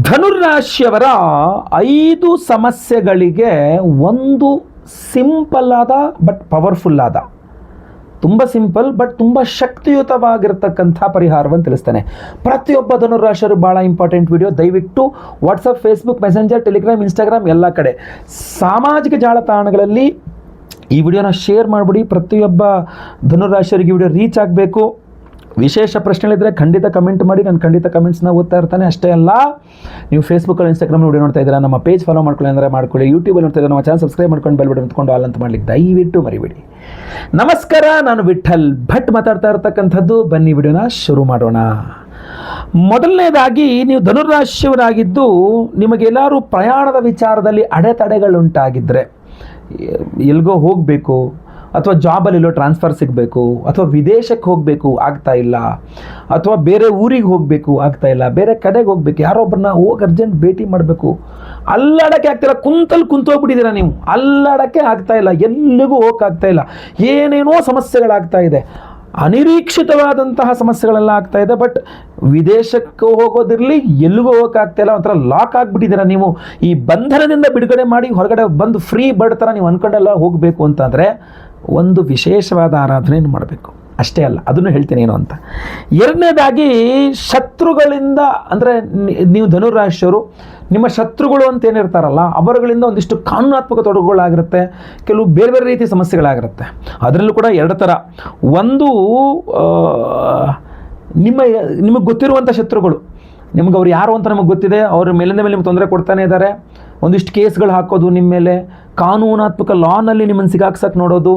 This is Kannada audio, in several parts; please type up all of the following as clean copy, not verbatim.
ಧನುರಾಶಿಯವರ 5 ಸಮಸ್ಯೆಗಳಿಗೆ ಒಂದು ಸಿಂಪಲ್ ಆದ ಬಟ್ ಪವರ್ಫುಲ್ ಆದ, ತುಂಬ ಸಿಂಪಲ್ ಬಟ್ ತುಂಬ ಶಕ್ತಿಯುತವಾಗಿರ್ತಕ್ಕಂಥ ಪರಿಹಾರವನ್ನು ತಿಳಿಸ್ತೇನೆ. ಪ್ರತಿಯೊಬ್ಬ ಧನುರಾಶಿಯರು ಭಾಳ ಇಂಪಾರ್ಟೆಂಟ್ ವಿಡಿಯೋ. ದಯವಿಟ್ಟು WhatsApp, Facebook, messenger, Telegram, Instagram ಎಲ್ಲ ಕಡೆ ಸಾಮಾಜಿಕ ಜಾಲತಾಣಗಳಲ್ಲಿ ಈ ವಿಡಿಯೋನ ಶೇರ್ ಮಾಡಿಬಿಡಿ. ಪ್ರತಿಯೊಬ್ಬ ಧನುರಾಶಿಯವರಿಗೆ ವಿಡಿಯೋ ರೀಚ್ ಆಗಬೇಕು. ವಿಶೇಷ ಪ್ರಶ್ನೆಗಳಿದ್ದರೆ ಖಂಡಿತ ಕಮೆಂಟ್ ಮಾಡಿ, ನಾನು ಖಂಡಿತ ಕಮೆಂಟ್ಸ್ನ ಓದ್ತಾ ಇರ್ತಾನೆ. ಅಷ್ಟೇ ಅಲ್ಲ, ನೀವು ಫೇಸ್ಬುಕ್ಕಲ್ಲಿ, ಇನ್ಸ್ಟಾಗ್ರಾಮ್ ವಿಡಿಯೋ ನೋಡ್ತಾ ಇದ್ದೀರಾ, ನಮ್ಮ ಪೇಜ್ ಫಾಲೋ ಮಾಡ್ಕೊಳ್ಳಿ ಅಂದರೆ ಮಾಡ್ಕೊಳ್ಳಿ. ಯೂಟ್ಯೂಬಲ್ಲಿ ನೋಡ್ತಾ ಇದ್ದಾರೆ, ನಮ್ಮ ಚಾನಲ್ ಸಬ್ಸ್ಕ್ರೈಬ್ ಮಾಡ್ಕೊಂಡು ಬೆಲ್ ಬಟನ್ ಹೊತ್ಕೊಂಡು ಆಲ್ ಅಂತ ಮಾಡ್ಲಿಕ್ಕೆ ದಯವಿಟ್ಟು ಮರಿಬೇಡಿ. ನಮಸ್ಕಾರ, ನಾನು ವಿಠಲ್ ಭಟ್ ಮಾತಾಡ್ತಾ ಇರ್ತಕ್ಕಂಥದ್ದು. ಬನ್ನಿ ವಿಡಿಯೋನ ಶುರು ಮಾಡೋಣ. ಮೊದಲನೇದಾಗಿ, ನೀವು ಧನುರಾಶಿಯವರಾಗಿದ್ದು ನಿಮಗೆಲ್ಲರೂ ಪ್ರಯಾಣದ ವಿಚಾರದಲ್ಲಿ ಅಡೆತಡೆಗಳುಂಟಾಗಿದ್ದರೆ, ಎಲ್ಗೋ ಹೋಗಬೇಕು ಅಥವಾ ಜಾಬಲ್ಲಿ ಎಲ್ಲೋ ಟ್ರಾನ್ಸ್ಫರ್ ಸಿಗಬೇಕು ಅಥವಾ ವಿದೇಶಕ್ಕೆ ಹೋಗಬೇಕು ಆಗ್ತಾ ಇಲ್ಲ, ಅಥವಾ ಬೇರೆ ಊರಿಗೆ ಹೋಗಬೇಕು ಆಗ್ತಾ ಇಲ್ಲ, ಬೇರೆ ಕಡೆಗೆ ಹೋಗಬೇಕು, ಯಾರೊಬ್ಬರನ್ನ ಹೋಗಿ ಅರ್ಜೆಂಟ್ ಭೇಟಿ ಮಾಡಬೇಕು, ಅಲ್ಲಾಡಕ್ಕೆ ಆಗ್ತಾಯಿಲ್ಲ, ಕುಂತೋಗ್ಬಿಟ್ಟಿದ್ದೀರಾ ನೀವು, ಅಲ್ಲಾಡಕ್ಕೆ ಆಗ್ತಾ ಇಲ್ಲ, ಎಲ್ಲಿಗೂ ಹೋಗೋಕ್ಕಾಗ್ತಾ ಇಲ್ಲ, ಏನೇನೋ ಸಮಸ್ಯೆಗಳಾಗ್ತಾ ಇದೆ, ಅನಿರೀಕ್ಷಿತವಾದಂತಹ ಸಮಸ್ಯೆಗಳೆಲ್ಲ ಆಗ್ತಾ ಇದೆ. ಬಟ್ ವಿದೇಶಕ್ಕೆ ಹೋಗೋದಿರಲಿ, ಎಲ್ಲಿಗೂ ಹೋಗೋಕ್ಕಾಗ್ತಾ ಇಲ್ಲ, ಒಂಥರ ಲಾಕ್ ಆಗಿಬಿಟ್ಟಿದ್ದೀರಾ ನೀವು. ಈ ಬಂಧನದಿಂದ ಬಿಡುಗಡೆ ಮಾಡಿ ಹೊರಗಡೆ ಬಂದು ಫ್ರೀ ಬರ್ಡ್ ಥರ ನೀವು ಅಂದ್ಕೊಂಡೆಲ್ಲ ಹೋಗಬೇಕು ಅಂತಂದರೆ ಒಂದು ವಿಶೇಷವಾದ ಆರಾಧನೆಯನ್ನು ಮಾಡಬೇಕು. ಅಷ್ಟೇ ಅಲ್ಲ, ಅದನ್ನು ಹೇಳ್ತೀನಿ ಏನು ಅಂತ. ಎರಡನೇದಾಗಿ, ಶತ್ರುಗಳಿಂದ, ಅಂದರೆ ನೀವು ಧನುರಾಶಿಯವರು ನಿಮ್ಮ ಶತ್ರುಗಳು ಅಂತ ಏನಿರ್ತಾರಲ್ಲ ಅವರುಗಳಿಂದ ಒಂದಿಷ್ಟು ಕಾನೂನಾತ್ಮಕ ತೊಡಕುಗಳಾಗಿರುತ್ತೆ, ಕೆಲವು ಬೇರೆ ಬೇರೆ ರೀತಿಯ ಸಮಸ್ಯೆಗಳಾಗಿರುತ್ತೆ. ಅದರಲ್ಲೂ ಕೂಡ ಎರಡು ಥರ. ಒಂದು, ನಿಮಗೆ ಗೊತ್ತಿರುವಂಥ ಶತ್ರುಗಳು, ನಿಮ್ಗೆ ಅವ್ರು ಯಾರು ಅಂತ ನಮಗೆ ಗೊತ್ತಿದೆ, ಅವ್ರ ಮೇಲಿಂದ ಮೇಲೆ ನಿಮ್ಗೆ ತೊಂದರೆ ಕೊಡ್ತಾನೆ ಇದ್ದಾರೆ, ಒಂದಿಷ್ಟು ಕೇಸ್ಗಳು ಹಾಕೋದು ನಿಮ್ಮ ಮೇಲೆ, ಕಾನೂನಾತ್ಮಕ ಲಾನಲ್ಲಿ ನಿಮ್ಮನ್ನು ಸಿಗಾಕ್ಸಕ್ಕೆ ನೋಡೋದು,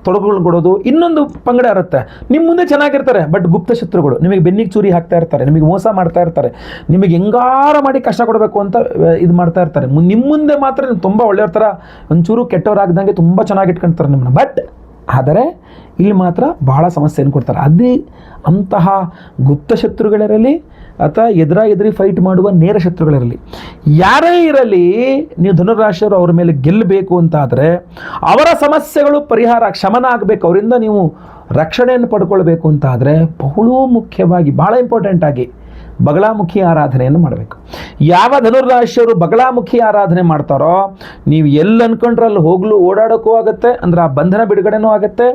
ತೊಡಕುಗಳು ಕೊಡೋದು. ಇನ್ನೊಂದು ಪಂಗಡ ಇರುತ್ತೆ, ನಿಮ್ಮ ಮುಂದೆ ಚೆನ್ನಾಗಿರ್ತಾರೆ ಬಟ್ ಗುಪ್ತ ಶತ್ರುಗಳು, ನಿಮಗೆ ಬೆನ್ನಿಗೆ ಚೂರಿ ಹಾಕ್ತಾ ಇರ್ತಾರೆ, ನಿಮಗೆ ಮೋಸ ಮಾಡ್ತಾ ಇರ್ತಾರೆ, ನಿಮಗೆ ಹೆಂಗಾರ ಮಾಡಿ ಕಷ್ಟ ಕೊಡಬೇಕು ಅಂತ ಇದು ಮಾಡ್ತಾ ಇರ್ತಾರೆ. ನಿಮ್ಮ ಮುಂದೆ ಮಾತ್ರ ನೀವು ತುಂಬ ಒಳ್ಳೆಯವ್ರ ಥರ, ಒಂಚೂರು ಕೆಟ್ಟವರಾಗ್ದಂಗೆ ತುಂಬ ಚೆನ್ನಾಗಿ ಇಟ್ಕೊಳ್ತಾರೆ ನಿಮ್ಮನ್ನು. ಬಟ್ ಆದರೆ ಇಲ್ಲಿ ಮಾತ್ರ ಬಹಳ ಸಮಸ್ಯೆಯನ್ನು ಕೊಡ್ತಾರೆ. ಅದೇ ಅಂತಹ ಗುಪ್ತ ಶತ್ರುಗಳಿರಲಿ ಅಥವಾ ಎದುರಿ ಫೈಟ್ ಮಾಡುವ ನೇರ ಶತ್ರುಗಳಿರಲಿ, ಯಾರೇ ಇರಲಿ, ನೀವು ಧನುರಾಶಿಯವರು ಅವ್ರ ಮೇಲೆ ಗೆಲ್ಲಬೇಕು ಅಂತಾದರೆ ಅವರ ಸಮಸ್ಯೆಗಳು ಪರಿಹಾರ, ಶಮನ ಆಗಬೇಕು, ಅವರಿಂದ ನೀವು ರಕ್ಷಣೆಯನ್ನು ಪಡ್ಕೊಳ್ಬೇಕು ಅಂತಾದರೆ ಬಹಳ ಮುಖ್ಯವಾಗಿ, ಭಾಳ ಇಂಪಾರ್ಟೆಂಟಾಗಿ ಬಗಳಾಮುಖಿ ಆರಾಧನೆಯನ್ನು ಮಾಡಬೇಕು. ಯಾವ ಧನುರಾಶಿಯವರು ಬಗಳಾಮುಖಿ ಆರಾಧನೆ ಮಾಡ್ತಾರೋ, ನೀವು ಎಲ್ಲಿ ಅಂದ್ಕೊಂಡ್ರೆ ಅಲ್ಲಿ ಹೋಗಲು ಓಡಾಡೋಕ್ಕೂ ಆಗುತ್ತೆ, ಅಂದರೆ ಆ ಬಂಧನ ಬಿಡುಗಡೆನೂ ಆಗುತ್ತೆ.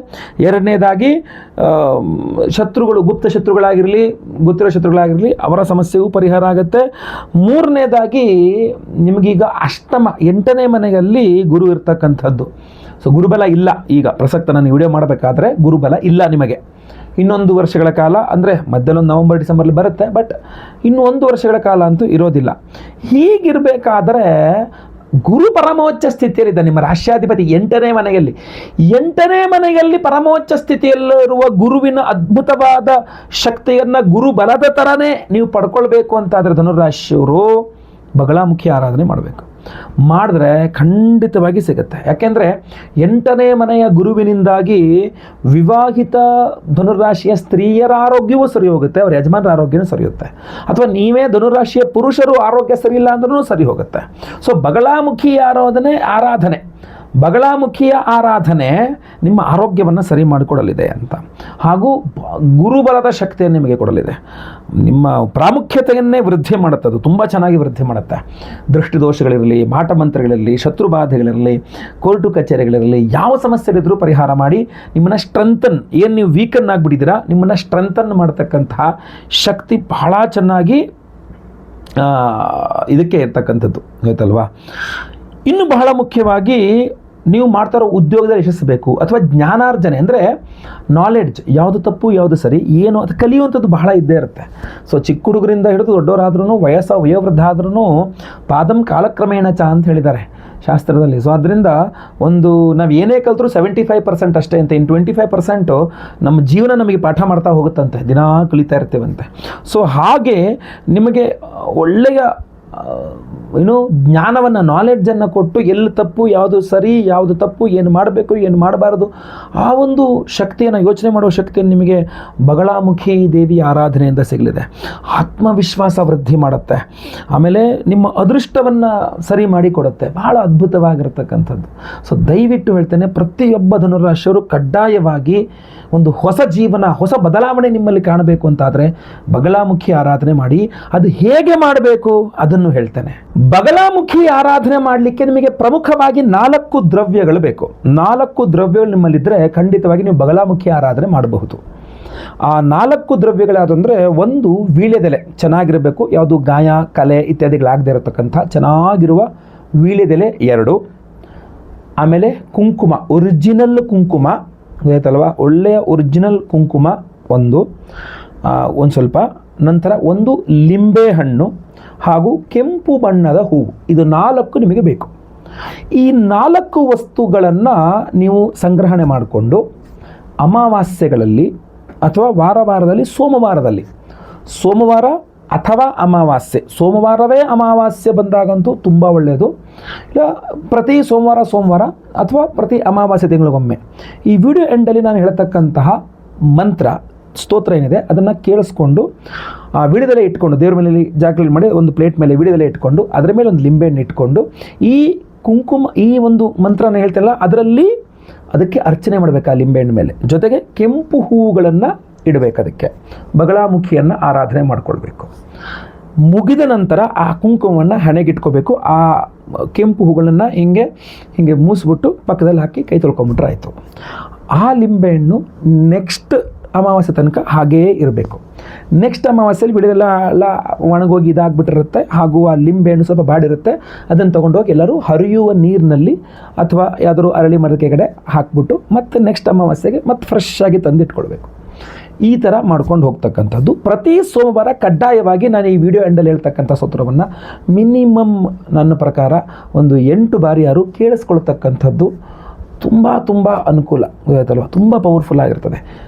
ಎರಡನೇದಾಗಿ, ಶತ್ರುಗಳು, ಗುಪ್ತ ಶತ್ರುಗಳಾಗಿರಲಿ, ಗೊತ್ತಿರೋ ಶತ್ರುಗಳಾಗಿರಲಿ, ಅವರ ಸಮಸ್ಯೆಗೂ ಪರಿಹಾರ ಆಗುತ್ತೆ. ಮೂರನೇದಾಗಿ, ನಿಮಗೀಗ ಅಷ್ಟಮ 8ನೇ ಮನೆಯಲ್ಲಿ ಗುರು ಇರ್ತಕ್ಕಂಥದ್ದು. ಸೊ ಗುರುಬಲ ಇಲ್ಲ ಈಗ ಪ್ರಸಕ್ತ, ನಾನು ವಿಡಿಯೋ ಮಾಡಬೇಕಾದ್ರೆ ಗುರುಬಲ ಇಲ್ಲ ನಿಮಗೆ. ಇನ್ನೊಂದು ವರ್ಷಗಳ ಕಾಲ, ಅಂದರೆ ಮಧ್ಯದಲ್ಲೊಂದು ನವಂಬರ್ ಡಿಸೆಂಬರ್ಲಿ ಬರುತ್ತೆ, ಬಟ್ ಇನ್ನು 1 ವರ್ಷಗಳ ಕಾಲ ಅಂತೂ ಇರೋದಿಲ್ಲ. ಹೀಗಿರಬೇಕಾದ್ರೆ ಗುರು ಪರಮೋಚ್ಚ ಸ್ಥಿತಿಯಲ್ಲಿದ್ದ ನಿಮ್ಮ ರಾಶ್ಯಾಧಿಪತಿ 8ನೇ ಮನೆಯಲ್ಲಿ, 8ನೇ ಮನೆಯಲ್ಲಿ ಪರಮೋಚ್ಚ ಸ್ಥಿತಿಯಲ್ಲಿರುವ ಗುರುವಿನ ಅದ್ಭುತವಾದ ಶಕ್ತಿಯನ್ನು ಗುರು ಬಲದ ಥರನೇ ನೀವು ಪಡ್ಕೊಳ್ಬೇಕು ಅಂತಾದರೆ ಧನುರಾಶಿಯವರು ಬಗಳಾಮುಖಿ ಆರಾಧನೆ ಮಾಡಬೇಕು. ಮಾಡಿದ್ರೆ ಖಂಡಿತವಾಗಿ ಸಿಗುತ್ತೆ. ಯಾಕೆಂದರೆ 8ನೇ ಮನೆಯ ಗುರುವಿನಿಂದಾಗಿ ವಿವಾಹಿತ ಧನುರಾಶಿಯ ಸ್ತ್ರೀಯರ ಆರೋಗ್ಯವೂ ಸರಿ ಹೋಗುತ್ತೆ, ಅವರ ಯಜಮಾನರ ಆರೋಗ್ಯವೂ ಸರಿಯುತ್ತೆ. ಅಥವಾ ನೀವೇ ಧನುರಾಶಿಯ ಪುರುಷರು ಆರೋಗ್ಯ ಸರಿ ಇಲ್ಲ ಅಂದ್ರೂ ಸರಿ ಹೋಗುತ್ತೆ. ಸೊ ಬಗಳಾಮುಖಿ ಬಗಳಾಮುಖಿಯ ಆರಾಧನೆ ನಿಮ್ಮ ಆರೋಗ್ಯವನ್ನು ಸರಿ ಮಾಡಿಕೊಡಲಿದೆ ಅಂತ, ಹಾಗೂ ಗುರುಬಲದ ಶಕ್ತಿಯನ್ನು ನಿಮಗೆ ಕೊಡಲಿದೆ. ನಿಮ್ಮ ಪ್ರಾಮುಖ್ಯತೆಯನ್ನೇ ವೃದ್ಧಿ ಮಾಡುತ್ತೆ, ಅದು ತುಂಬ ಚೆನ್ನಾಗಿ ವೃದ್ಧಿ ಮಾಡುತ್ತೆ. ದೃಷ್ಟಿದೋಷಗಳಿರಲಿ, ಮಾಟಮಂತ್ರಗಳಿರಲಿ, ಶತ್ರುಬಾಧೆಗಳಿರಲಿ, ಕೋರ್ಟು ಕಚೇರಿಗಳಿರಲಿ, ಯಾವ ಸಮಸ್ಯೆಗಳಿದ್ರೂ ಪರಿಹಾರ ಮಾಡಿ ನಿಮ್ಮನ್ನು ಸ್ಟ್ರೆಂಥನ್, ಏನು ನೀವು ವೀಕನ್ ಆಗಿಬಿಟ್ಟಿದ್ದೀರಾ, ನಿಮ್ಮನ್ನು ಸ್ಟ್ರೆಂಥನ್ ಮಾಡ್ತಕ್ಕಂತಹ ಶಕ್ತಿ ಬಹಳ ಚೆನ್ನಾಗಿ ಇದಕ್ಕೆ ಇರ್ತಕ್ಕಂಥದ್ದು, ಗೊತ್ತಲ್ವಾ. ಇನ್ನು ಬಹಳ ಮುಖ್ಯವಾಗಿ, ನೀವು ಮಾಡ್ತಾರೋ ಉದ್ಯೋಗದಲ್ಲಿ ಯಶಸ್ಸಬೇಕು ಅಥವಾ ಜ್ಞಾನಾರ್ಜನೆ, ಅಂದರೆ ನಾಲೆಡ್ಜ್, ಯಾವುದು ತಪ್ಪು ಯಾವುದು ಸರಿ ಏನು ಅದು ಕಲಿಯುವಂಥದ್ದು ಬಹಳ ಇದ್ದೇ ಇರುತ್ತೆ. ಸೊ ಚಿಕ್ಕ ಹುಡುಗರಿಂದ ಹಿಡಿದು ದೊಡ್ಡವರಾದ್ರೂ, ವಯೋವೃದ್ಧ ಆದ್ರೂ ಪಾದಂ ಕಾಲಕ್ರಮೇಣ ಚ ಅಂತ ಹೇಳಿದ್ದಾರೆ ಶಾಸ್ತ್ರದಲ್ಲಿ. ಸೊ ಅದರಿಂದ ನಾವು ಏನೇ ಕಲ್ತರೂ 75% ಅಷ್ಟೇ ಅಂತ, ಇನ್ನು 25% ನಮ್ಮ ಜೀವನ ನಮಗೆ ಪಾಠ ಮಾಡ್ತಾ ಹೋಗುತ್ತಂತೆ, ದಿನಾ ಕಲಿತಾ ಇರ್ತೇವಂತೆ. ಸೊ ಹಾಗೆ ನಿಮಗೆ ಒಳ್ಳೆಯ ಏನು ಜ್ಞಾನವನ್ನು, ನಾಲೆಡ್ಜನ್ನು ಕೊಟ್ಟು ಎಲ್ಲಿ ತಪ್ಪು, ಯಾವುದು ಸರಿ, ಯಾವುದು ತಪ್ಪು, ಏನು ಮಾಡಬೇಕು, ಏನು ಮಾಡಬಾರದು, ಆ ಒಂದು ಶಕ್ತಿಯನ್ನು, ಯೋಚನೆ ಮಾಡುವ ಶಕ್ತಿಯನ್ನು ನಿಮಗೆ ಬಗಳಾಮುಖಿ ದೇವಿಯ ಆರಾಧನೆಯಿಂದ ಸಿಗಲಿದೆ. ಆತ್ಮವಿಶ್ವಾಸ ವೃದ್ಧಿ ಮಾಡುತ್ತೆ. ಆಮೇಲೆ ನಿಮ್ಮ ಅದೃಷ್ಟವನ್ನು ಸರಿ ಮಾಡಿ ಕೊಡುತ್ತೆ. ಬಹಳ ಅದ್ಭುತವಾಗಿರ್ತಕ್ಕಂಥದ್ದು. ಸೊ ದಯವಿಟ್ಟು ಹೇಳ್ತೇನೆ, ಪ್ರತಿಯೊಬ್ಬ ಧನುರಾಶಿಯವರು ಕಡ್ಡಾಯವಾಗಿ ಒಂದು ಹೊಸ ಜೀವನ, ಹೊಸ ಬದಲಾವಣೆ ನಿಮ್ಮಲ್ಲಿ ಕಾಣಬೇಕು ಅಂತಾದರೆ ಬಗಳಾಮುಖಿ ಆರಾಧನೆ ಮಾಡಿ. ಅದು ಹೇಗೆ ಮಾಡಬೇಕು ಅದನ್ನು ಹೇಳ್ತೇನೆ. ಬಗಳಾಮುಖಿ ಆರಾಧನೆ ಮಾಡಲಿಕ್ಕೆ ನಿಮಗೆ ಪ್ರಮುಖವಾಗಿ 4 ದ್ರವ್ಯಗಳು ಬೇಕು. 4 ದ್ರವ್ಯಗಳು ನಿಮ್ಮಲ್ಲಿದ್ದರೆ ಖಂಡಿತವಾಗಿ ನೀವು ಬಗಳಾಮುಖಿ ಆರಾಧನೆ ಮಾಡಬಹುದು. ಆ 4 ದ್ರವ್ಯಗಳು ಯಾವುದಂದರೆ, ಒಂದು ವೀಳ್ಯದೆಲೆ ಚೆನ್ನಾಗಿರಬೇಕು, ಯಾವುದು ಗಾಯ, ಕಲೆ ಇತ್ಯಾದಿಗಳಾಗದೇ ಇರತಕ್ಕಂಥ ಚೆನ್ನಾಗಿರುವ ವೀಳ್ಯದೆಲೆ 2. ಆಮೇಲೆ ಕುಂಕುಮ, ಒರಿಜಿನಲ್ ಕುಂಕುಮ ಗೊತ್ತಲ್ವ, ಒಳ್ಳೆಯ ಒರಿಜಿನಲ್ ಕುಂಕುಮ ಒಂದು ಸ್ವಲ್ಪ. ನಂತರ ಒಂದು ಲಿಂಬೆ ಹಣ್ಣು ಹಾಗೂ ಕೆಂಪು ಬಣ್ಣದ ಹೂವು. ಇದು 4 ನಿಮಗೆ ಬೇಕು. ಈ 4 ವಸ್ತುಗಳನ್ನು ನೀವು ಸಂಗ್ರಹಣೆ ಮಾಡಿಕೊಂಡು ಅಮಾವಾಸ್ಯೆಗಳಲ್ಲಿ ಅಥವಾ ವಾರದಲ್ಲಿ ಸೋಮವಾರ ಅಥವಾ ಅಮಾವಾಸ್ಯೆ, ಸೋಮವಾರವೇ ಅಮಾವಾಸ್ಯೆ ಬಂದಾಗಂತೂ ತುಂಬ ಒಳ್ಳೆಯದು. ಇಲ್ಲ ಪ್ರತಿ ಸೋಮವಾರ ಅಥವಾ ಪ್ರತಿ ಅಮಾವಾಸ್ಯೆ ತಿಂಗಳಿಗೊಮ್ಮೆ ಈ ವಿಡಿಯೋ ಎಂಡಲ್ಲಿ ನಾನು ಹೇಳ್ತಕ್ಕಂತಹ ಮಂತ್ರ ಸ್ತೋತ್ರ ಏನಿದೆ ಅದನ್ನು ಕೇಳಿಸ್ಕೊಂಡು ಆ ವಿಡಿಯೋದಲ್ಲೇ ಇಟ್ಕೊಂಡು, ದೇವ್ರ ಮೇಲೆ ಜಾಗದಲ್ಲಿ ಮಾಡಿ ಒಂದು ಪ್ಲೇಟ್ ಮೇಲೆ ವಿಡಿಯೋದಲ್ಲೇ ಇಟ್ಕೊಂಡು ಅದರ ಮೇಲೆ ಒಂದು ಲಿಂಬೆಹಣ್ಣು ಇಟ್ಕೊಂಡು ಈ ಕುಂಕುಮ, ಈ ಒಂದು ಮಂತ್ರನ ಹೇಳ್ತಿರಲ್ಲ ಅದರಲ್ಲಿ ಅದಕ್ಕೆ ಅರ್ಚನೆ ಮಾಡಬೇಕು. ಆ ಲಿಂಬೆಹಣ್ಣು ಮೇಲೆ ಜೊತೆಗೆ ಕೆಂಪು ಹೂವುಗಳನ್ನು ಇಡಬೇಕು. ಅದಕ್ಕೆ ಬಗಳಾಮುಖಿಯನ್ನು ಆರಾಧನೆ ಮಾಡಿಕೊಳ್ಬೇಕು. ಮುಗಿದ ನಂತರ ಆ ಕುಂಕುಮವನ್ನು ಹಣೆಗಿಟ್ಕೋಬೇಕು. ಆ ಕೆಂಪು ಹೂಗಳನ್ನು ಹಿಂಗೆ ಮೂಸಿಬಿಟ್ಟು ಪಕ್ಕದಲ್ಲಿ ಹಾಕಿ ಕೈ ತೊಳ್ಕೊಂಬಿಟ್ರೆ ಆಯಿತು. ಆ ಲಿಂಬೆಹಣ್ಣು ನೆಕ್ಸ್ಟ್ ಅಮಾವಾಸ್ಯೆ ತನಕ ಹಾಗೆಯೇ ಇರಬೇಕು. ನೆಕ್ಸ್ಟ್ ಅಮಾವಾಸ್ಯೆಯಲ್ಲಿ ಬಿಡೋದೆಲ್ಲ ಒಣಗೋಗಿ ಇದಾಗ್ಬಿಟ್ಟಿರುತ್ತೆ, ಹಾಗೂ ಆ ಲಿಂಬೆಹಣ್ಣು ಸ್ವಲ್ಪ ಬಾಡಿರುತ್ತೆ. ಅದನ್ನು ತೊಗೊಂಡೋಗಿ ಎಲ್ಲರೂ ಹರಿಯುವ ನೀರಿನಲ್ಲಿ ಅಥವಾ ಯಾವುದಾದ್ರು ಅರಳಿ ಮರದ ಕೆಳಗಡೆ ಹಾಕ್ಬಿಟ್ಟು ಮತ್ತೆ ನೆಕ್ಸ್ಟ್ ಅಮಾವಾಸ್ಯೆಗೆ ಮತ್ತೆ ಫ್ರೆಶ್ ಆಗಿ ತಂದಿಟ್ಕೊಳ್ಬೇಕು. ಈ ಥರ ಮಾಡ್ಕೊಂಡು ಹೋಗ್ತಕ್ಕಂಥದ್ದು. ಪ್ರತಿ ಸೋಮವಾರ ಕಡ್ಡಾಯವಾಗಿ ನಾನು ಈ ವಿಡಿಯೋ ಎಂಡಲ್ಲಿ ಹೇಳ್ತಕ್ಕಂಥ ಸ್ತೋತ್ರವನ್ನು ಮಿನಿಮಮ್ ನನ್ನ ಪ್ರಕಾರ ಒಂದು 8 ಬಾರಿ ಯಾರು ಕೇಳಿಸ್ಕೊಳ್ತಕ್ಕಂಥದ್ದು ತುಂಬ ಅನುಕೂಲ ಗೊತ್ತಾಯ್ತಲ್ವ, ತುಂಬ ಪವರ್ಫುಲ್ ಆಗಿರ್ತದೆ.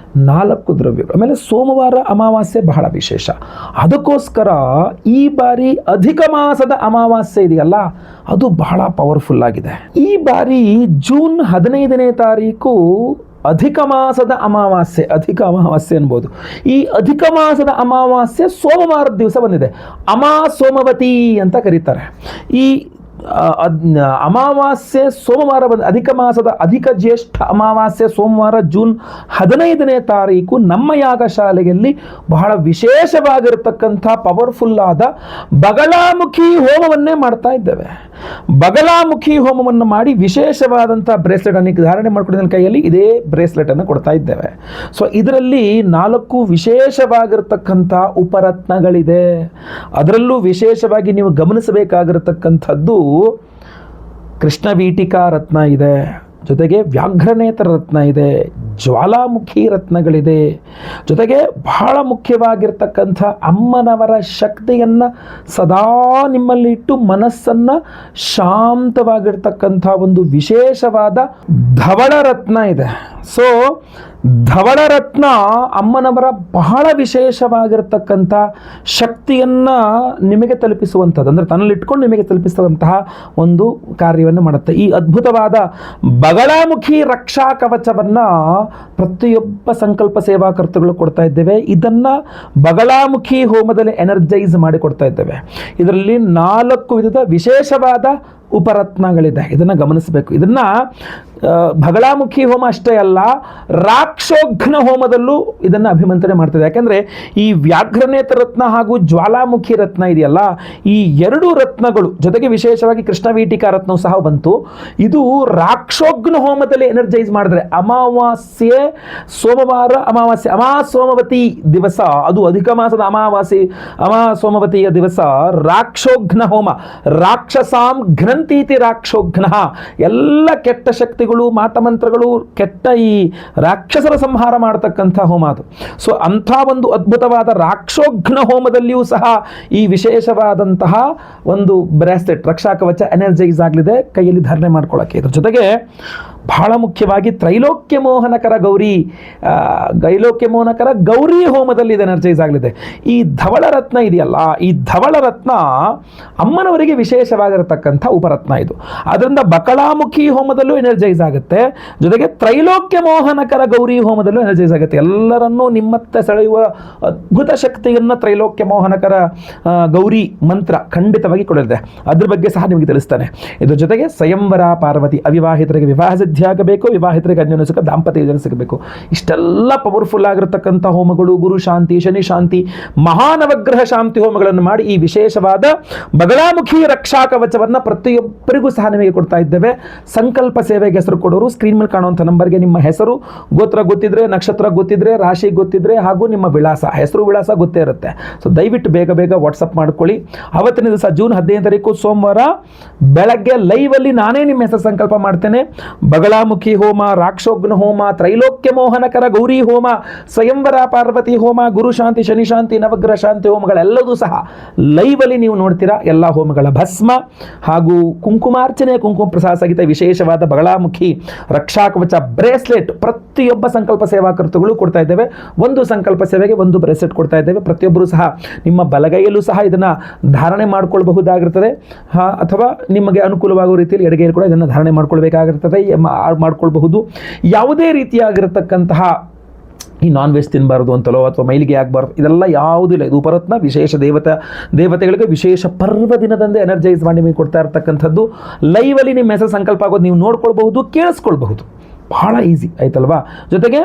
4 ದ್ರವ್ಯಗಳು. ಆಮೇಲೆ ಸೋಮವಾರ ಅಮಾವಾಸ್ಯೆ ಬಹಳ ವಿಶೇಷ. ಅದಕ್ಕೋಸ್ಕರ ಈ ಬಾರಿ ಅಧಿಕ ಮಾಸದ ಅಮಾವಾಸ್ಯೆ ಇದೆಯಲ್ಲ ಅದು ಬಹಳ ಪವರ್ಫುಲ್ ಆಗಿದೆ. ಈ ಬಾರಿ ಜೂನ್ 15ನೇ ತಾರೀಕು ಅಧಿಕ ಮಾಸದ ಅಮಾವಾಸ್ಯೆ ಅನ್ಬೋದು. ಈ ಅಧಿಕ ಮಾಸದ ಅಮಾವಾಸ್ಯೆ ಸೋಮವಾರದ ದಿವಸ ಬಂದಿದೆ. ಸೋಮವತಿ ಅಂತ ಕರೀತಾರೆ. ಈ ಅಮಾವಾಸ್ಯೆ ಸೋಮವಾರ ಅಧಿಕ ಮಾಸದ ಅಧಿಕ ಜ್ಯೇಷ್ಠ ಅಮಾವಾಸ್ಯೆ ಸೋಮವಾರ ಜೂನ್ 15ನೇ ತಾರೀಕು ನಮ್ಮ ಯಾಗಶಾಲೆಯಲ್ಲಿ ಬಹಳ ವಿಶೇಷವಾಗಿರತಕ್ಕಂಥ ಪವರ್ಫುಲ್ ಆದ ಬಗಳಾಮುಖಿ ಹೋಮವನ್ನೇ ಮಾಡ್ತಾ ಇದ್ದೇವೆ. ಬಗಳಾಮುಖಿ ಹೋಮವನ್ನು ಮಾಡಿ ವಿಶೇಷವಾದಂಥ ಬ್ರೇಸ್ಲೆಟ್ ಅನ್ನು ಧಾರಣೆ ಮಾಡ್ಕೊಂಡಿದ್ದ ಕೈಯಲ್ಲಿ ಇದೇ ಬ್ರೇಸ್ಲೆಟ್ ಅನ್ನು ಕೊಡ್ತಾ ಇದ್ದೇವೆ. ಸೊ ಇದರಲ್ಲಿ 4 ವಿಶೇಷವಾಗಿರತಕ್ಕಂಥ ಉಪರತ್ನಗಳಿದೆ. ಅದರಲ್ಲೂ ವಿಶೇಷವಾಗಿ ನೀವು ಗಮನಿಸಬೇಕಾಗಿರತಕ್ಕಂಥದ್ದು ಕೃಷ್ಣವೀಟಿಕಾ ರತ್ನ ಇದೆ, ಜೊತೆಗೆ ವ್ಯಾಘ್ರನೇತ್ರ ರತ್ನ ಇದೆ, ಜ್ವಾಲಾಮುಖಿ ರತ್ನಗಳಿದೆ, ಜೊತೆಗೆ ಬಹಳ ಮುಖ್ಯವಾಗಿರ್ತಕ್ಕಂಥ ಅಮ್ಮನವರ ಶಕ್ತಿಯನ್ನು ಸದಾ ನಿಮ್ಮಲ್ಲಿ ಇಟ್ಟು ಮನಸ್ಸನ್ನು ಶಾಂತವಾಗಿರ್ತಕ್ಕಂಥ ಒಂದು ವಿಶೇಷವಾದ ಧವಳ ರತ್ನ ಇದೆ. ಸೊ ಧವಳ ರತ್ನ ಅಮ್ಮನವರ ಬಹಳ ವಿಶೇಷವಾಗಿರ್ತಕ್ಕಂಥ ಶಕ್ತಿಯನ್ನು ನಿಮಗೆ ತಲುಪಿಸುವಂಥದ್ದು, ಅಂದರೆ ತನ್ನಲ್ಲಿ ಇಟ್ಕೊಂಡು ನಿಮಗೆ ತಲುಪಿಸುವಂತಹ ಒಂದು ಕಾರ್ಯವನ್ನು ಮಾಡುತ್ತೆ. ಈ ಅದ್ಭುತವಾದ ಬಗಳಾಮುಖಿ ರಕ್ಷಾ ಕವಚವನ್ನು ಪ್ರತಿಯೊಬ್ಬ ಸಂಕಲ್ಪ ಸೇವಾಕರ್ತೃಗಳು ಕೊಡ್ತಾ ಇದ್ದೇವೆ. ಇದನ್ನು ಬಗಳಾಮುಖಿ ಹೋಮದಲ್ಲಿ ಎನರ್ಜೈಸ್ ಮಾಡಿ ಕೊಡ್ತಾ ಇದ್ದೇವೆ. ಇದರಲ್ಲಿ 4 ವಿಧದ ವಿಶೇಷವಾದ ಉಪರತ್ನಗಳಿದೆ. ಇದನ್ನು ಗಮನಿಸಬೇಕು. ಇದನ್ನು ಬಗಳಾಮುಖಿ ಹೋಮ ಅಷ್ಟೇ ಅಲ್ಲ, ರಾಕ್ಷೋಘ್ನ ಹೋಮದಲ್ಲೂ ಇದನ್ನು ಅಭಿಮಂತ್ರಣೆ ಮಾಡ್ತದೆ. ಯಾಕೆಂದರೆ ಈ ವ್ಯಾಘ್ರನೇತ್ರ ರತ್ನ ಹಾಗೂ ಜ್ವಾಲಾಮುಖಿ ರತ್ನ ಇದೆಯಲ್ಲ, ಈ 2 ರತ್ನಗಳು ಜೊತೆಗೆ ವಿಶೇಷವಾಗಿ ಕೃಷ್ಣವೀಟಿಕಾ ರತ್ನವು ಸಹ ಬಂತು. ಇದು ರಾಕ್ಷೋಘ್ನ ಹೋಮದಲ್ಲಿ ಎನರ್ಜೈಸ್ ಮಾಡಿದ್ರೆ ಅಮಾವಾಸ್ಯೆ ಸೋಮವಾರ ಅಮಾವಾಸ್ಯೆ ಸೋಮವತಿ ದಿವಸ, ಅದು ಅಧಿಕ ಮಾಸದ ಅಮಾವಾಸ್ಯೆ ಸೋಮವತಿಯ ದಿವಸ ರಾಕ್ಷೋಘ್ನ ಹೋಮ, ರಾಕ್ಷಸಾಂ ಘ್ನಂತೀತಿ ರಾಕ್ಷೋಘ್ನ, ಎಲ್ಲ ಕೆಟ್ಟ ಶಕ್ತಿಗಳು ಮಾಟಮಂತ್ರಗಳು ಕೆಟ್ಟ ಈ ರಾಕ್ಷಸರ ಸಂಹಾರ ಮಾಡತಕ್ಕಂಥ ಹೋಮ ಅದು. ಸೊ ಅಂಥ ಒಂದು ಅದ್ಭುತವಾದ ರಾಕ್ಷೋಘ್ನ ಹೋಮದಲ್ಲಿಯೂ ಸಹ ಈ ವಿಶೇಷವಾದಂತಹ ಒಂದು ಬ್ರಾಸ್ಲೆಟ್ ರಕ್ಷಾ ಕವಚ ಎನರ್ಜೈಸ್ ಆಗಲಿದೆ ಕೈಯಲ್ಲಿ ಧಾರಣೆ ಮಾಡ್ಕೊಳ್ಳೋಕ್ಕೆ. ಇದ್ರ ಜೊತೆಗೆ ಬಹಳ ಮುಖ್ಯವಾಗಿ ತ್ರೈಲೋಕ್ಯ ಮೋಹನಕರ ಗೌರಿ ಹೋಮದಲ್ಲಿ ಇದು ಎನರ್ಜೈಸ್ ಆಗಲಿದೆ. ಈ ಧವಳ ರತ್ನ ಇದೆಯಲ್ಲ, ಈ ಧವಳ ರತ್ನ ಅಮ್ಮನವರಿಗೆ ವಿಶೇಷವಾಗಿರತಕ್ಕಂಥ ಉಪರತ್ನ ಇದು. ಅದರಿಂದ ಬಕಳಾಮುಖಿ ಹೋಮದಲ್ಲೂ ಎನರ್ಜೈಸ್ ಆಗುತ್ತೆ, ಜೊತೆಗೆ ತ್ರೈಲೋಕ್ಯ ಮೋಹನಕರ ಗೌರಿ ಹೋಮದಲ್ಲೂ ಎನರ್ಜೈಸ್ ಆಗುತ್ತೆ. ಎಲ್ಲರನ್ನೂ ನಿಮ್ಮತ್ತ ಸೆಳೆಯುವ ಅದ್ಭುತ ಶಕ್ತಿಯನ್ನು ತ್ರೈಲೋಕ್ಯ ಮೋಹನಕರ ಗೌರಿ ಮಂತ್ರ ಖಂಡಿತವಾಗಿ ಕೊಡಲಿದೆ. ಅದ್ರ ಬಗ್ಗೆ ಸಹ ನಿಮಗೆ ತಿಳಿಸ್ತಾನೆ. ಇದ್ರ ಜೊತೆಗೆ ಸ್ವಯಂವರ ಪಾರ್ವತಿ, ಅವಿವಾಹಿತರಿಗೆ ವಿವಾಹ ಸಿದ್ಧಿ ಆಗಬೇಕು, ವಿವಾಹಿತರಿಗೆ ಅನ್ಯೋನ್ಯ ಸುಖ ದಾಂಪತ್ಯ ಯೋಜನೆ ಸಿಗಬೇಕು. ಇಷ್ಟೆಲ್ಲ ಪವರ್ಫುಲ್ ಆಗಿರತಕ್ಕಂಥ ಹೋಮಗಳು, ಗುರು ಶಾಂತಿ, ಶನಿ ಶಾಂತಿ, ಮಹಾನವಗ್ರಹ ಶಾಂತಿ ಹೋಮಗಳನ್ನು ಮಾಡಿ ಈ ವಿಶೇಷವಾದ ಬಗಳಾಮುಖಿ ರಕ್ಷಾ ಕವಚವನ್ನು ಪ್ರತಿಯೊಬ್ಬರಿಗೂ ಸಹ ನಿಮಗೆ ಕೊಡ್ತಾ ಇದ್ದೇವೆ. ಸಂಕಲ್ಪ ಸೇವೆಗೆ ಹೆಸರು ಕೊಡೋರು ಸ್ಕ್ರೀನ್ ಮೇಲೆ ಕಾಣುವಂಥ ನಂಬರ್ಗೆ ನಿಮ್ಮ ಹೆಸರು, ಗೋತ್ರ ಗೊತ್ತಿದ್ರೆ, ನಕ್ಷತ್ರ ಗೊತ್ತಿದ್ರೆ, ರಾಶಿ ಗೊತ್ತಿದ್ರೆ ಹಾಗೂ ನಿಮ್ಮ ವಿಳಾಸ, ಹೆಸರು ವಿಳಾಸ ಗೊತ್ತೇ ಇರುತ್ತೆ. ಸೊ ದಯವಿಟ್ಟು ಬೇಗ ಬೇಗ ವಾಟ್ಸಪ್ ಮಾಡ್ಕೊಳ್ಳಿ. ಅವತ್ತಿನ ದಿವಸ ಜೂನ್ 15 ತಾರೀಕು ಸೋಮವಾರ ಬೆಳಗ್ಗೆ ಲೈವಲ್ಲಿ ನಾನೇ ನಿಮ್ಮ ಹೆಸರು ಸಂಕಲ್ಪ ಮಾಡ್ತೇನೆ. ಬಗಳಾಮುಖಿ ಹೋಮ, ರಾಕ್ಷೋಗ್ನ ಹೋಮ, ತ್ರೈಲೋಕ್ಯ ಮೋಹನಕರ ಗೌರಿ ಹೋಮ, ಸ್ವಯಂವರ ಪಾರ್ವತಿ ಹೋಮ, ಗುರು ಶಾಂತಿ, ಶನಿ ಶಾಂತಿ, ನವಗ್ರಹ ಶಾಂತಿ ಹೋಮಗಳೆಲ್ಲದೂ ಸಹ ಲೈವಲ್ಲಿ ನೀವು ನೋಡ್ತೀರಾ. ಎಲ್ಲ ಹೋಮಗಳ ಭಸ್ಮ ಹಾಗೂ ಕುಂಕುಮಾರ್ಚನೆ, ಕುಂಕುಮ ಪ್ರಸಾದ ಸಹಿತ ವಿಶೇಷವಾದ ಬಗಳಾಮುಖಿ ರಕ್ಷಾ ಕವಚ ಬ್ರೇಸ್ಲೆಟ್ ಪ್ರತಿಯೊಬ್ಬ ಸಂಕಲ್ಪ ಸೇವಾಕರ್ತಗಳು ಕೊಡ್ತಾ ಇದ್ದೇವೆ. ಒಂದು ಸಂಕಲ್ಪ ಸೇವೆಗೆ ಒಂದು ಬ್ರೇಸ್ಲೆಟ್ ಕೊಡ್ತಾ ಇದ್ದೇವೆ. ಪ್ರತಿಯೊಬ್ಬರು ಸಹ ನಿಮ್ಮ ಬಲಗೈಯಲ್ಲೂ ಸಹ ಇದನ್ನು ಧಾರಣೆ ಮಾಡಿಕೊಳ್ಳಬಹುದಾಗಿರ್ತದೆ, ಅಥವಾ ನಿಮಗೆ ಅನುಕೂಲವಾಗುವ ರೀತಿಯಲ್ಲಿ ಎಡಗೈಯಲ್ಲಿ ಕೂಡ ಇದನ್ನು ಧಾರಣೆ ಮಾಡ್ಕೊಳ್ಬೇಕಾಗಿರ್ತದೆ, ಮಾಡ್ಕೊಳ್ಬಹುದು. ಯಾವುದೇ ರೀತಿಯಾಗಿರತಕ್ಕಂತಹ ಈ ನಾನ್ ವೆಜ್ ತಿನ್ನಬಾರ್ದು ಅಂತಲೋ ಅಥವಾ ಮೈಲಿಗೆ ಆಗಬಾರ್ದು, ಇದೆಲ್ಲ ಯಾವುದೂ ಇಲ್ಲ. ಇದು ಉಪರತ್ನ ವಿಶೇಷ ದೇವತೆಗಳಿಗೆ ವಿಶೇಷ ಪರ್ವ ದಿನದಂದೇ ಎನರ್ಜೈಸ್ ಮಾಡಿ ನಿಮಗೆ ಕೊಡ್ತಾ ಇರ್ತಕ್ಕಂಥದ್ದು. ಲೈವಲ್ಲಿ ನಿಮ್ಮ ಹೆಸರು ಸಂಕಲ್ಪ ಆಗೋದು ನೀವು ನೋಡ್ಕೊಳ್ಬಹುದು, ಕೇಳಿಸ್ಕೊಳ್ಬಹುದು. ಬಹಳ ಈಸಿ ಆಯ್ತಲ್ವಾ. ಜೊತೆಗೆ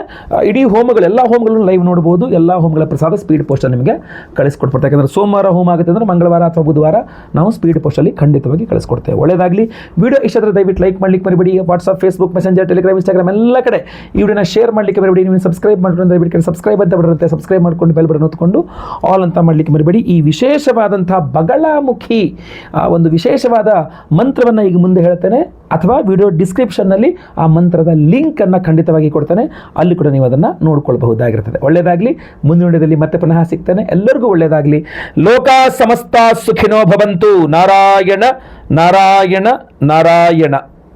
ಇಡೀ ಹೋಮಗಳು, ಎಲ್ಲ ಹೋಮಗಳನ್ನು ಲೈವ್ ನೋಡ್ಬೋದು. ಎಲ್ಲ ಹೋಮಗಳ ಪ್ರಸಾದ ಸ್ಪೀಡ್ ಪೋಸ್ಟಲ್ಲಿ ನಿಮಗೆ ಕಳಿಸ್ಕೊಡ್ತಾರೆ. ಯಾಕಂದರೆ ಸೋಮವಾರ ಹೋಮ ಆಗುತ್ತೆ ಅಂದರೆ ಮಂಗಳವಾರ ಅಥವಾ ಬುಧವಾರ ನಾವು ಸ್ಪೀಡ್ ಪೋಸ್ಟಲ್ಲಿ ಖಂಡಿತವಾಗಿ ಕಳಿಸ್ಕೊಡ್ತೇವೆ. ಒಳ್ಳೆಯದಾಗಲಿ. ವಿಡಿಯೋ ಇಷ್ಟ ಆದರೆ ದಯವಿಟ್ಟು ಲೈಕ್ ಮಾಡಲಿಕ್ಕೆ ಮರಿಬೇಡಿ. WhatsApp, Facebook, messenger, Telegram, Instagram ಎಲ್ಲ ಕಡೆ ಈ ವಿಡಿಯೋನ ಶೇರ್ ಮಾಡಲಿಕ್ಕೆ ಮರಿಬೇಡಿ. ನೀವು ಸಬ್ಸ್ಕ್ರೈಬ್ ಮಾಡ್ಕೊಂಡು ದಯವಿಟ್ಟು ಸಬ್ಸ್ಕ್ರೈಬ್ ಅಂತ ಬರುತ್ತೆ, ಸಬ್ಸ್ಕ್ರೈಬ್ ಮಾಡ್ಕೊಂಡು ಬೆಲ್ ಬಟನ್ ಹೊತ್ಕೊಂಡು ಆಲ್ ಅಂತ ಮಾಡಲಿಕ್ಕೆ ಮರಿಬೇಡಿ. ಈ ವಿಶೇಷವಾದಂಥ ಬಗಳಾಮುಖಿ ಒಂದು ವಿಶೇಷವಾದ ಮಂತ್ರವನ್ನು ಈಗ ಮುಂದೆ ಹೇಳ್ತೇನೆ, ಅಥವಾ ವಿಡಿಯೋ ಡಿಸ್ಕ್ರಿಪ್ಷನ್ನಲ್ಲಿ ಆ ಮಂತ್ರದ ಲಿಂಕನ್ನು ಖಂಡಿತವಾಗಿ ಕೊಡ್ತಾನೆ, ಅಲ್ಲಿ ಕೂಡ ನೀವು ಅದನ್ನು ನೋಡ್ಕೊಳ್ಬಹುದಾಗಿರ್ತದೆ. ಒಳ್ಳೆಯದಾಗಲಿ. ಮುಂದಿನ ವಿಡಿಯೋದಲ್ಲಿ ಮತ್ತೆ ಪುನಃ ಸಿಗ್ತಾನೆ. ಎಲ್ಲರಿಗೂ ಒಳ್ಳೆಯದಾಗಲಿ. ಲೋಕ ಸಮಸ್ತ ಸುಖಿನೋ ಭವಂತು. ನಾರಾಯಣ ನಾರಾಯಣ ನಾರಾಯಣ.